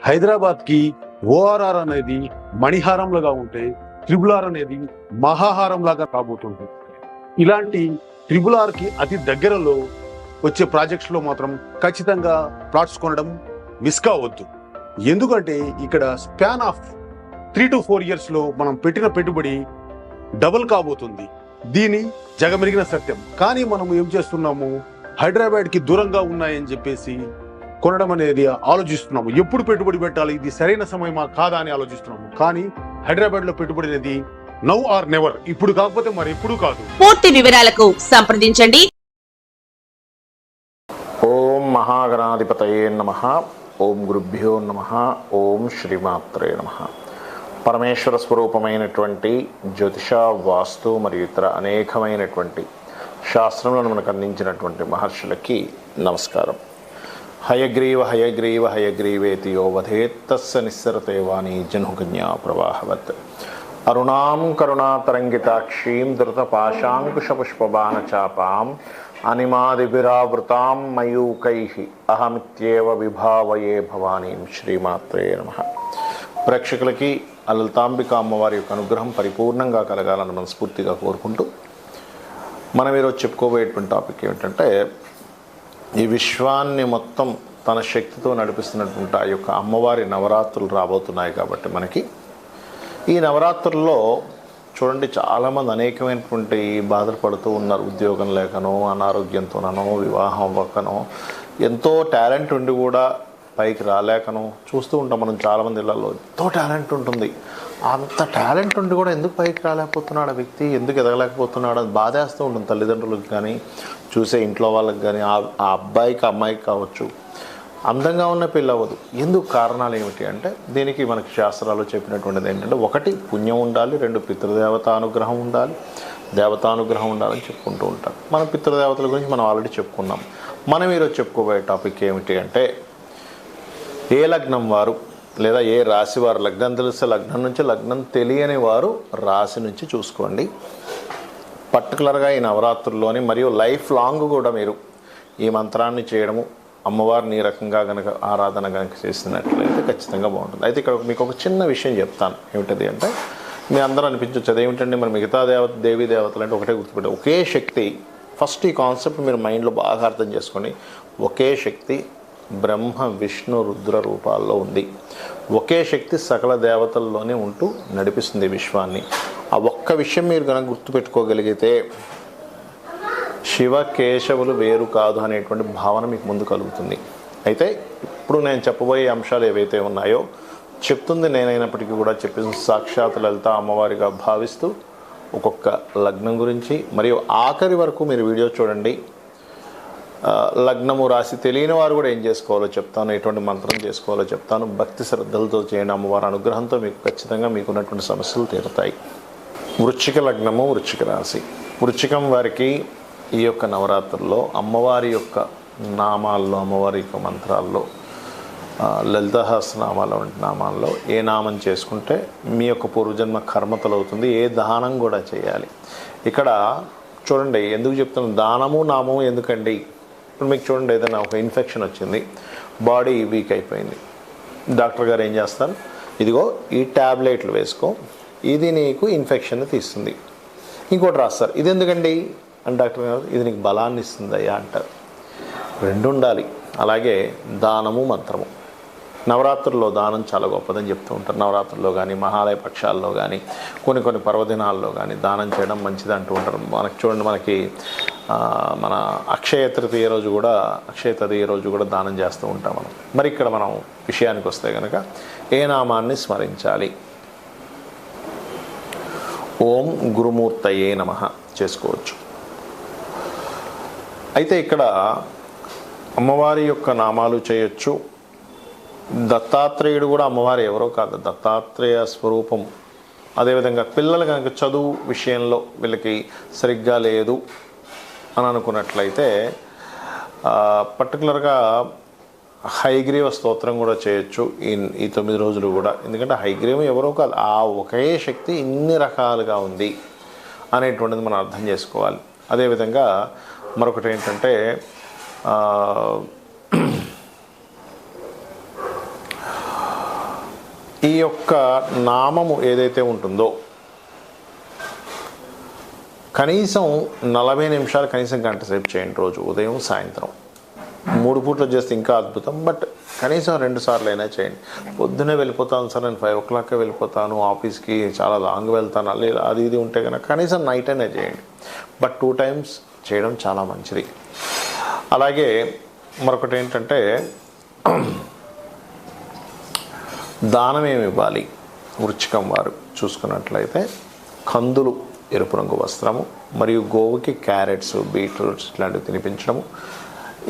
హైదరాబాద్కి ఓఆర్ఆర్ అనేది మణిహారంలాగా ఉంటే ట్రిబుల్ ఆర్ అనేది మహాహారంలాగా కాబోతుంది. ఇలాంటి ట్రిబుల్ ఆర్కి అతి దగ్గరలో వచ్చే ప్రాజెక్ట్స్లో మాత్రం ఖచ్చితంగా ప్లాట్స్ కొనడం మిస్ కావద్దు. ఎందుకంటే ఇక్కడ స్పాన్ ఆఫ్ 3 to 4 yearsలో మనం పెట్టిన పెట్టుబడి డబుల్ కాబోతుంది. దీని జగమెరిగిన సత్యం. కానీ మనం ఏం చేస్తున్నాము, హైదరాబాద్కి దూరంగా ఉన్నాయని చెప్పేసి కొనడం అనేది ఆలోచిస్తున్నాము. ఎప్పుడు పెట్టుబడి పెట్టాలి, ఇది సరైన సమయమా కాదా అని ఆలోచిస్తున్నాము. కానీ హైదరాబాద్లో పెట్టుబడి అనేది నౌ ఆర్ నెవర్, ఇప్పుడు కాకపోతే మరి ఎప్పుడు కాదు. పూర్తి వివరాలకు సంప్రదించండి. ఓం మహాగణాధిపతయే నమః. ఓం గురుభ్యో నమః. ఓం శ్రీమాత్రే నమః. పరమేశ్వర స్వరూపమైనటువంటి జ్యోతిష, వాస్తు మరియు ఇతర అనేకమైనటువంటి శాస్త్రములను మనకు అందించినటువంటి మహర్షులకి నమస్కారం. హయగ్రీవ హయగ్రీవ హయగ్రీవేతి యో వధేత్తస్య నిస్సరతే వాణి జన్హుకన్యా ప్రవాహవత్. అరుణాం కరుణాతరంగితాక్షీం ధృతపాశాంకుశపుష్పబాణచాపాం అనిమాదిభిరావృతాం మయూకైః అహమిత్యేవ విభావయే భవానీం. శ్రీమాత్రే నమః. ప్రేక్షకులకి లలితాంబిక అమ్మవారి యొక్క అనుగ్రహం పరిపూర్ణంగా కలగాలని మనస్ఫూర్తిగా కోరుకుంటూ మనం ఈరోజు చెప్పుకోబోయేటువంటి టాపిక్ ఏమిటంటే, ఈ విశ్వాన్ని మొత్తం తన శక్తితో నడిపిస్తున్నటువంటి ఆ యొక్క అమ్మవారి నవరాత్రులు రాబోతున్నాయి. కాబట్టి మనకి ఈ నవరాత్రుల్లో చూడండి, చాలామంది అనేకమైనటువంటి బాధలు పడుతూ ఉన్నారు. ఉద్యోగం లేకనో, అనారోగ్యంతోనో, వివాహం అవ్వకనో, ఎంతో టాలెంట్ ఉండి కూడా పైకి రాలేకనో చూస్తూ ఉంటాం మనం. చాలామంది ఇళ్లలో ఎంతో టాలెంట్ ఉంటుంది, అంత టాలెంట్ ఉండి కూడా ఎందుకు పైకి రాలేకపోతున్నాడు ఆ వ్యక్తి, ఎందుకు ఎదగలేకపోతున్నాడు అని బాధేస్తూ ఉంటుంది. తల్లిదండ్రులకు కానీ, చూసే ఇంట్లో వాళ్ళకి కానీ, ఆ అబ్బాయికి అమ్మాయికి కావచ్చు. అందంగా ఉన్న పెళ్ళి అవ్వదు. ఎందుకు కారణాలు ఏమిటి అంటే, దీనికి మనకి శాస్త్రాలు చెప్పినటువంటిది ఏంటంటే, 1 పుణ్యం ఉండాలి, 2 పితృదేవతానుగ్రహం ఉండాలి, దేవతానుగ్రహం ఉండాలని చెప్పుకుంటూ ఉంటారు. మన పితృదేవతల గురించి మనం ఆల్రెడీ చెప్పుకున్నాం. మనం ఈరోజు చెప్పుకోబోయే టాపిక్ ఏమిటి అంటే, ఏ లగ్నం వారు లేదా ఏ రాశి వారు, లగ్నం తెలిస్తే లగ్నం నుంచి, లగ్నం తెలియని వారు రాశి నుంచి చూసుకోండి. పర్టికులర్గా ఈ నవరాత్రుల్లోని మరియు లైఫ్ లాంగ్ కూడా మీరు ఈ మంత్రాన్ని చేయడము, అమ్మవారిని ఈ రకంగా కనుక ఆరాధన కనుక చేసినట్లయితే ఖచ్చితంగా బాగుంటుంది. అయితే ఇక్కడ మీకు ఒక చిన్న విషయం చెప్తాను. ఏమిటది అంటే, మీ అందరూ అనిపించవచ్చు అదేమిటండి మరి మిగతా దేవీ దేవతలు అంటే ఒకటే గుర్తుపెట్టారు. ఒకే శక్తి. ఫస్ట్ ఈ కాన్సెప్ట్ మీరు మైండ్లో బాగా అర్థం చేసుకోండి. ఒకే శక్తి బ్రహ్మ, విష్ణు, రుద్ర రూపాల్లో ఉంది. ఒకే శక్తి సకల దేవతల్లోనే ఉంటూ నడిపిస్తుంది విశ్వాన్ని. ఆ ఒక్క విషయం మీరు కనుక గుర్తుపెట్టుకోగలిగితే, శివ కేశవులు వేరు కాదు అనేటువంటి భావన మీకు ముందు కలుగుతుంది. అయితే ఇప్పుడు నేను చెప్పబోయే అంశాలు ఏవైతే ఉన్నాయో, చెప్తుంది నేనైనప్పటికీ కూడా చెప్పింది సాక్షాత్ లలిత అమ్మవారిగా భావిస్తూ ఒక్కొక్క లగ్నం గురించి మరియు ఆఖరి వరకు మీరు వీడియో చూడండి. లగ్నము రాశి తెలియని వారు కూడా ఏం చేసుకోవాలో చెప్తాను, ఎటువంటి మంత్రం చేసుకోవాలో చెప్తాను. భక్తి శ్రద్ధలతో చేయండి. అమ్మవారి అనుగ్రహంతో మీకు ఖచ్చితంగా మీకున్నటువంటి సమస్యలు తీరుతాయి. వృశ్చిక లగ్నము, వృశ్చిక రాశి. వృశ్చికం వారికి ఈ యొక్క నవరాత్రుల్లో అమ్మవారి యొక్క నామాల్లో, అమ్మవారి యొక్క మంత్రాల్లో, లలితాసహస్రనామాల వంటి నామాల్లో ఏ నామం చేసుకుంటే మీ యొక్క పూర్వజన్మ కర్మ తొలగుతుంది, ఏ దానం కూడా చేయాలి. ఇక్కడ చూడండి, ఎందుకు చెప్తున్నాను దానము నామము ఎందుకండి. ఇప్పుడు మీకు చూడండి, ఏదైనా ఒక ఇన్ఫెక్షన్ వచ్చింది, బాడీ వీక్ అయిపోయింది. డాక్టర్ గారు ఏం చేస్తారు, ఇదిగో ఈ ట్యాబ్లెట్లు వేసుకో, ఇది నీకు ఇన్ఫెక్షన్ తీస్తుంది. ఇంకోటి రాస్తారు, ఇది ఎందుకండి అని డాక్టర్ గారు, ఇది నీకు బలాన్ని ఇస్తుందయ్యా అంటారు. 2 ఉండాలి. అలాగే దానము, మంత్రము. నవరాత్రుల్లో దానం చాలా గొప్పదని చెప్తూ ఉంటారు. నవరాత్రుల్లో కానీ, మహాలయ పక్షాల్లో కానీ, కొన్ని పర్వదినాల్లో కానీ దానం చేయడం మంచిది అంటూ ఉంటారు. మనకి చూడండి, మనకి మన అక్షయ తృతీయ రోజు కూడా దానం చేస్తూ ఉంటాం మనం. మరి ఇక్కడ మనం విషయానికి వస్తే కనుక ఏ నామాన్ని స్మరించాలి? ఓం గురుమూర్తయే నమః చేసుకోవచ్చు. అయితే ఇక్కడ అమ్మవారి యొక్క నామాలు చేయొచ్చు. దత్తాత్రేయుడు కూడా అమ్మవారు ఎవరో కాదు, దత్తాత్రేయ స్వరూపం. అదేవిధంగా పిల్లలు కనుక చదువు విషయంలో వీళ్ళకి సరిగ్గా లేదు అని అనుకున్నట్లయితే పర్టికులర్గా హయగ్రీవ స్తోత్రం కూడా చేయొచ్చు ఈ 9 రోజులు కూడా. ఎందుకంటే హయగ్రీవం ఎవరో కాదు, ఆ ఒకే శక్తి ఇన్ని రకాలుగా ఉంది అనేటువంటిది మనం అర్థం చేసుకోవాలి. అదేవిధంగా మరొకటి ఏంటంటే, ఈ యొక్క నామము ఏదైతే ఉంటుందో కనీసం 40 నిమిషాలు, కనీసం గంట సేపు చేయండి రోజు, ఉదయం సాయంత్రం. 3 పూట్లు చేస్తే ఇంకా అద్భుతం. బట్ కనీసం 2 సార్లు అయినా చేయండి. పొద్దునే వెళ్ళిపోతాను సార్, నేను 5 o'clock వెళ్ళిపోతాను ఆఫీస్కి, చాలా లాంగ్ వెళ్తాను, లేదా అది ఇది ఉంటే కనుక కనీసం నైట్ అయినా చేయండి. బట్ 2 times చేయడం చాలా మంచిది. అలాగే మరొకటి ఏంటంటే దానం ఏమి ఇవ్వాలి? వృచ్చికం వారు చూసుకున్నట్లయితే కందులు, ఎరుపు రంగు వస్త్రము, మరియు గోవుకి క్యారెట్స్, బీట్రూట్స్ ఇట్లాంటివి తినిపించడము.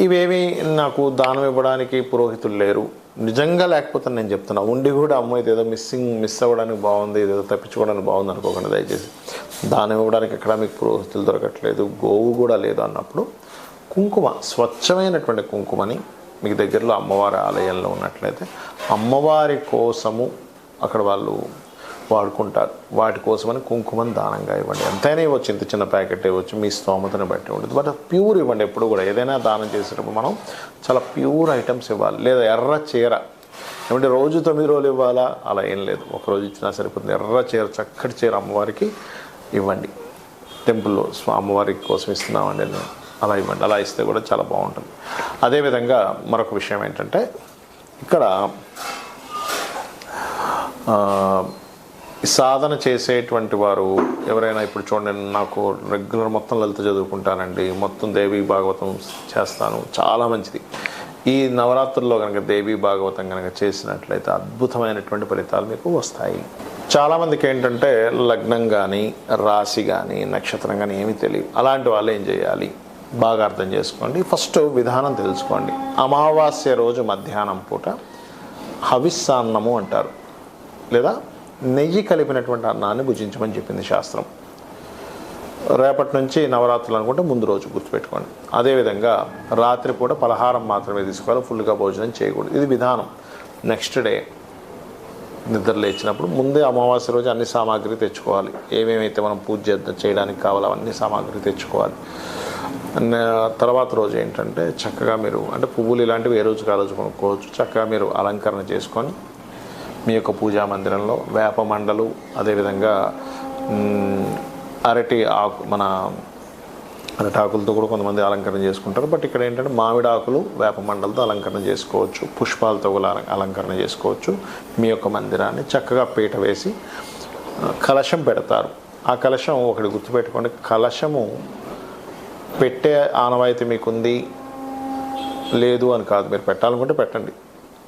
ఇవేమి నాకు దానం ఇవ్వడానికి పురోహితులు లేరు, నిజంగా లేకపోతే నేను చెప్తున్నా, ఉండి కూడా అమ్మ ఇదేదో మిస్ అవ్వడానికి బాగుంది, ఇదేదో తప్పించుకోవడానికి బాగుంది అనుకోకుండా దయచేసి. దానం ఇవ్వడానికి ఎక్కడ మీకు పురోహితులు దొరకట్లేదు, గోవు కూడా లేదు అన్నప్పుడు కుంకుమ, స్వచ్ఛమైనటువంటి కుంకుమని మీకు దగ్గరలో అమ్మవారి ఆలయంలో ఉన్నట్లయితే అమ్మవారి కోసము అక్కడ వాళ్ళు వాడుకుంటారు, వాటి కోసమని కుంకుమని దానంగా ఇవ్వండి. ఎంతైనా ఇవ్వచ్చు, ఇంత చిన్న ప్యాకెట్ ఇవ్వచ్చు, మీ స్తోమతను బట్టి ఉంటుంది. బట్ ప్యూర్ ఇవ్వండి. ఎప్పుడు కూడా ఏదైనా దానం చేసేటప్పుడు మనం చాలా ప్యూర్ ఐటమ్స్ ఇవ్వాలి. లేదా ఎర్ర చీర, ఏమంటే రోజు 9 రోజులు ఇవ్వాలా అలా ఏం లేదు, ఒకరోజు ఇచ్చినా సరిపోతుంది. ఎర్ర చీర, చక్కటి చీర అమ్మవారికి ఇవ్వండి. టెంపుల్లో అమ్మవారికి కోసం ఇస్తున్నామండి అలా ఇవ్వండి. అలా ఇస్తే కూడా చాలా బాగుంటుంది. అదేవిధంగా మరొక విషయం ఏంటంటే ఇక్కడ సాధన చేసేటువంటి వారు ఎవరైనా, ఇప్పుడు చూడండి, నాకు రెగ్యులర్ మొత్తం లలిత చదువుకుంటానండి, మొత్తం దేవీ భాగవతం చేస్తాను, చాలా మంచిది. ఈ నవరాత్రుల్లో కనుక దేవీ భాగవతం కనుక చేసినట్లయితే అద్భుతమైనటువంటి ఫలితాలు మీకు వస్తాయి. చాలామందికి ఏంటంటే లగ్నం కానీ, రాశి కానీ, నక్షత్రం కానీ ఏమీ తెలియదు. అలాంటి వాళ్ళు ఏం చేయాలి? బాగా అర్థం చేసుకోండి. ఫస్ట్ విధానం తెలుసుకోండి. అమావాస్య రోజు మధ్యాహ్నం పూట హవిస్సాన్నము అంటారు, లేదా నెయ్యి కలిపినటువంటి అన్నాన్ని భుజించమని చెప్పింది శాస్త్రం. రేపటి నుంచి నవరాత్రులు అనుకుంటే ముందు రోజు గుర్తుపెట్టుకోండి. అదేవిధంగా రాత్రిపూట పలహారం మాత్రమే తీసుకోవాలి, ఫుల్గా భోజనం చేయకూడదు. ఇది విధానం. నెక్స్ట్ డే నిద్ర లేచినప్పుడు ముందే అమావాస్య రోజు అన్ని సామాగ్రి తెచ్చుకోవాలి. ఏమేమైతే మనం పూజ చేయడానికి కావాలో అవన్నీ సామాగ్రి తెచ్చుకోవాలి. తర్వాత రోజు ఏంటంటే చక్కగా మీరు, అంటే పువ్వులు ఇలాంటివి ఏ రోజుకి ఆ రోజు కొనుక్కోవచ్చు. చక్కగా మీరు అలంకరణ చేసుకొని మీ యొక్క పూజా మందిరంలో వేప మండలు, అదేవిధంగా అరటి ఆకు, మన అరటి ఆకులతో కూడా కొంతమంది అలంకరణ చేసుకుంటారు. బట్ ఇక్కడ ఏంటంటే మామిడి ఆకులు, వేప మండలతో అలంకరణ చేసుకోవచ్చు, పుష్పాలతో కూడా అలంకరణ చేసుకోవచ్చు. మీ యొక్క మందిరాన్ని చక్కగా పీట వేసి కలశం పెడతారు. ఆ కలశం ఒకటి గుర్తుపెట్టుకోండి, కలశము పెట్టే ఆనవాయితీ మీకుంది లేదు అని కాదు, మీరు పెట్టాలనుకుంటే పెట్టండి,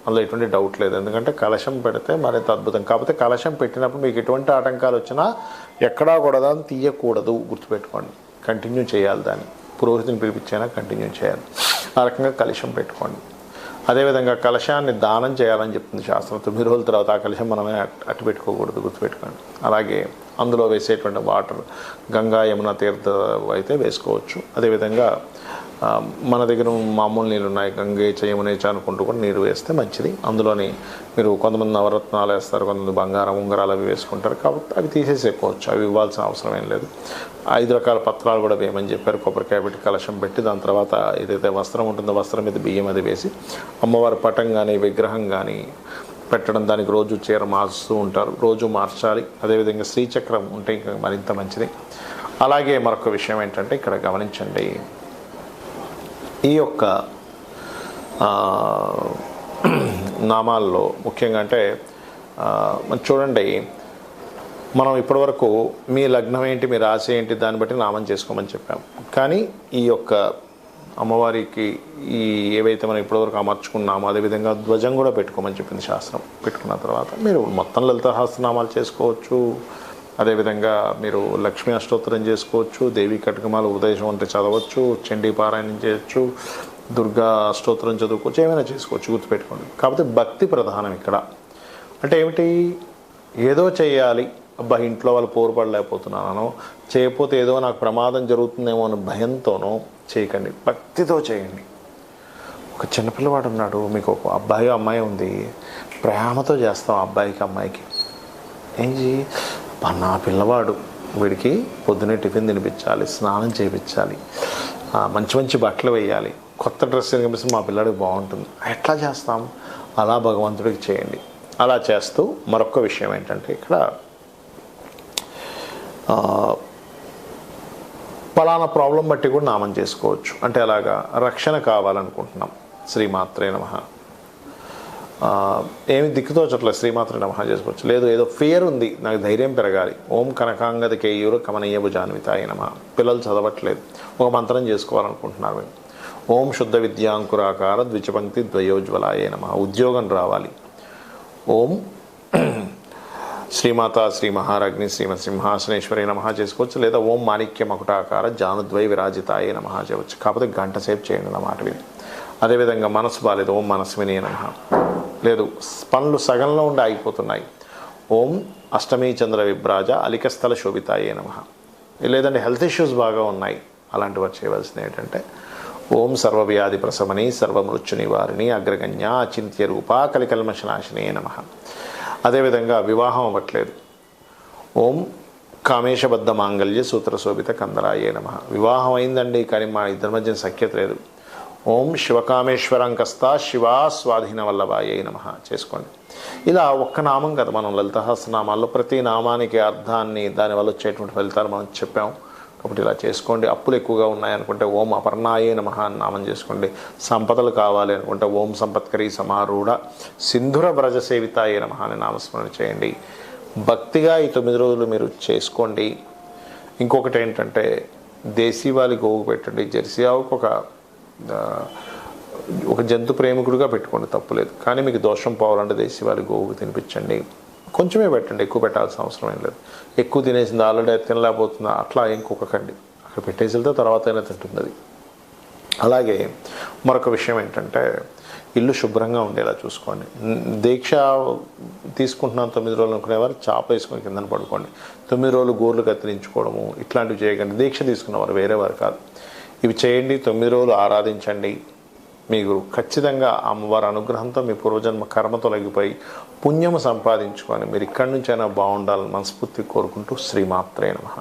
అందులో ఎటువంటి డౌట్ లేదు. ఎందుకంటే కలశం పెడితే మరింత అద్భుతం. కాకపోతే కలశం పెట్టినప్పుడు మీకు ఎటువంటి ఆటంకాలు వచ్చినా ఎక్కడా కూడా దాన్ని తీయకూడదు, గుర్తుపెట్టుకోండి. కంటిన్యూ చేయాలి, దాన్ని పురోహితుని పిలిపించైనా కంటిన్యూ చేయాలి. ఆ రకంగా కలశం పెట్టుకోండి. అదేవిధంగా కలశాన్ని దానం చేయాలని చెప్తుంది శాస్త్రం. 9 రోజుల తర్వాత ఆ కలశం మనమే అట్టు పెట్టుకోకూడదు, గుర్తుపెట్టుకోండి. అలాగే అందులో వేసేటువంటి వాటర్ గంగా, యమున తీర్థ అయితే వేసుకోవచ్చు. అదేవిధంగా మన దగ్గర మామూలు నీళ్ళు ఉన్నాయి, గంగే యమునేచ అనుకుంటూ కూడా నీరు వేస్తే మంచిది. అందులోని మీరు కొంతమంది నవరత్నాలు వేస్తారు, కొంతమంది బంగారం ఉంగరాలు అవి వేసుకుంటారు, కాబట్టి అవి తీసేసేసుకోవచ్చు, అవి ఇవ్వాల్సిన అవసరం ఏం లేదు. 5 రకాల పత్రాలు కూడా వేయమని చెప్పారు. కొబ్బరికాయ పెట్టి కలశం పెట్టి దాని తర్వాత ఏదైతే వస్త్రం ఉంటుందో వస్త్రం మీద బియ్యం అది వేసి అమ్మవారి పటం కానీ విగ్రహం కానీ పెట్టడం. దానికి రోజు చీర మార్చుతూ ఉంటారు, రోజు మార్చాలి. అదేవిధంగా శ్రీచక్రం ఉంటే ఇంకా మరింత మంచిది. అలాగే మరొక విషయం ఏంటంటే ఇక్కడ గమనించండి, ఈ యొక్క నామాల్లో ముఖ్యంగా అంటే చూడండి, మనం ఇప్పటివరకు మీ లగ్నం ఏంటి, మీ రాశి ఏంటి, దాన్ని బట్టి నామం చేసుకోమని చెప్పాం. కానీ ఈ యొక్క అమ్మవారికి ఈ ఏవైతే మనం ఇప్పటివరకు అమర్చుకున్నామో అదేవిధంగా ధ్వజం కూడా పెట్టుకోమని చెప్పింది శాస్త్రం. పెట్టుకున్న తర్వాత మీరు మొత్తం లలిత సహస్రనామాలు చేసుకోవచ్చు. అదేవిధంగా మీరు లక్ష్మీ అష్టోత్తరం చేసుకోవచ్చు, దేవి కటకమాలు ఉదయం అంటే చదవచ్చు, చండీ పారాయణం చేయొచ్చు, దుర్గా అష్టోత్తరం చదువుకోవచ్చు, ఏమైనా చేసుకోవచ్చు, గుర్తుపెట్టుకోండి. కాకపోతే భక్తి ప్రధానం ఇక్కడ. అంటే ఏమిటి, ఏదో చేయాలి, అబ్బా ఇంట్లో వాళ్ళు పోరుపడలేకపోతున్నానో, చేయకపోతే ఏదో నాకు ప్రమాదం జరుగుతుందేమో అని భయంతోనో చేయకండి, భక్తితో చేయండి. ఒక చిన్నపిల్లవాడు ఉన్నాడు, మీకు ఒక అబ్బాయి అమ్మాయి ఉంది, ప్రేమతో చేస్తాం అబ్బాయికి అమ్మాయికి. ఏంటి, నా పిల్లవాడు, వీడికి పొద్దునే టిఫిన్ తినిపించాలి, స్నానం చేయించాలి, మంచి మంచి బట్టలు వేయాలి, కొత్త డ్రెస్ కనిపిస్తే మా పిల్లాడికి బాగుంటుంది. ఎట్లా చేస్తాం? అలా భగవంతుడికి చేయండి. అలా చేస్తూ మరొక విషయం ఏంటంటే ఇక్కడ పలానా ప్రాబ్లం బట్టి కూడా నామం చేసుకోవచ్చు. అంటే అలాగా రక్షణ కావాలనుకుంటున్నాం, శ్రీమాత్రే నమః. ఏమి దిక్కుతోచట్లేదు, శ్రీమాత్రే నమః చేసుకోవచ్చు. లేదు ఏదో ఫియర్ ఉంది, నాకు ధైర్యం పెరగాలి, ఓం కనకాంగద కేయూరు కమనీయ భుజాన్వితాయ నమః. పిల్లలు చదవట్లేదు, ఒక మంత్రం చేసుకోవాలనుకుంటున్నారు మేము, ఓం శుద్ధ విద్యాంకురాకార ద్విచపంక్తి ద్వయోజ్వలాయ నమః. ఉద్యోగం రావాలి, ఓం శ్రీమాత శ్రీ మహారాజ్ని శ్రీమత్ సింహాసనేశ్వరి నమః చేసుకోవచ్చు. లేదా ఓం మాణిక్య మకుటాకార జానుద్వై విరాజితాయ నమః చేయవచ్చు. కాకపోతే గంట సేపు చేయండి నా మాట విని. అదేవిధంగా మనసు బాలేదు, ఓం మనస్విని నమః. లేదు పనులు సగంలో ఉండి ఆగిపోతున్నాయి, ఓం అష్టమీ చంద్ర విభ్రాజ అలికస్థల శోభితాయే నమః. లేదంటే హెల్త్ ఇష్యూస్ బాగా ఉన్నాయి, అలాంటి వారు చేయవలసింది ఏంటంటే ఓం సర్వవ్యాధి ప్రశమని సర్వమృత్యు నివారిణి అగ్రగణ్య అచింత్య రూప కలికల్మషనాశినే నమః. అదేవిధంగా వివాహం అవ్వట్లేదు, ఓం కామేశబద్ధ మాంగళ్య సూత్రశోభిత కందరాయే నమః. వివాహం అయిందండి కానీ మా ఇద్దరి మధ్య సఖ్యత లేదు, ఓం శివకామేశ్వరంకస్త శివా స్వాధీన వల్లభాయే నమః చేసుకోండి. ఇలా ఒక్క నామం కదా, మనం లలిత సహస్రనామాల్లో ప్రతి నామానికి అర్థాన్ని దానివల్ల వచ్చేటువంటి ఫలితాలు మనం చెప్పాం. కాబట్టి ఇలా చేసుకోండి. అప్పులు ఎక్కువగా ఉన్నాయనుకుంటే ఓం అపర్ణాయే నమః అని నామం చేసుకోండి. సంపదలు కావాలి అనుకుంటే ఓం సంపత్కరీ సమారూఢ సింధుర వ్రజ సేవితాయే నమః అని నామస్మరణ చేయండి. భక్తిగా ఈ 9 రోజులు మీరు చేసుకోండి. ఇంకొకటి ఏంటంటే దేశీవాలి గోవు పెట్టండి. జెర్సీ ఆవుకు ఒక జంతు ప్రేమికుడిగా పెట్టుకోండి, తప్పులేదు. కానీ మీకు దోషం పోవాలంటే దేశీవాలి గోవుకు తినిపించండి. కొంచెమే పెట్టండి, ఎక్కువ పెట్టాల్సిన అవసరం ఏం లేదు. ఎక్కువ తినేసింది ఆల్రెడీ తినలేకపోతుందా అట్లా ఇంకొకకండి, అక్కడ పెట్టేసి వెళ్తే తర్వాత అయినా తింటుంది అది. అలాగే మరొక విషయం ఏంటంటే ఇల్లు శుభ్రంగా ఉండేలా చూసుకోండి. దీక్ష తీసుకుంటున్నాను 9 రోజులు అనుకునేవారు చాప వేసుకొని కిందన పడుకోండి. 9 రోజులు గోర్లు కత్తిరించుకోవడము ఇట్లాంటివి చేయకండి. దీక్ష తీసుకున్నవారు వేరేవారు కాదు. ఇవి చేయండి, 9 రోజులు ఆరాధించండి. మీకు ఖచ్చితంగా అమ్మవారి అనుగ్రహంతో మీ పూర్వజన్మ కర్మ తొలగిపోయి పుణ్యము సంపాదించుకొని మీరు ఇక్కడి నుంచైనా బాగుండాలని మనస్ఫూర్తి కోరుకుంటూ శ్రీమాత్రే నమః.